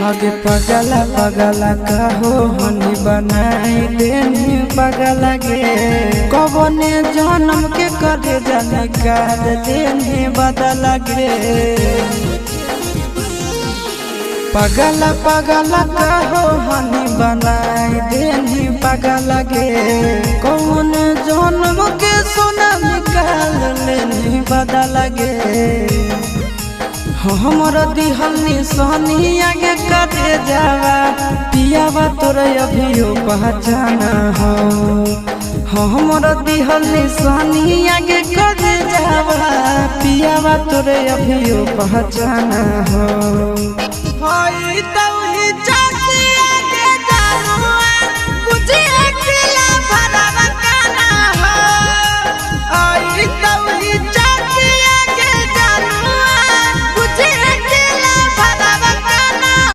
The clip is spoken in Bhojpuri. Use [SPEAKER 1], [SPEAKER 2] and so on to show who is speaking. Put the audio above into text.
[SPEAKER 1] आगे पगला पगला कहो हनी बनाई देनी पगला गे कबने जन्म के करे जाने काट देनी बदला गे पगला पगला कहो हनी बनाई देनी पगला गे कौन जन्म के सोना निकाल लेनी बदला गे हमर दिहल निशानी आगे कटे जावा पियावा तोरे अभियो पहचाना हो हमर दिहल निशानी आगे कटे जावा पियावा तोरे अभियो पहचाना हो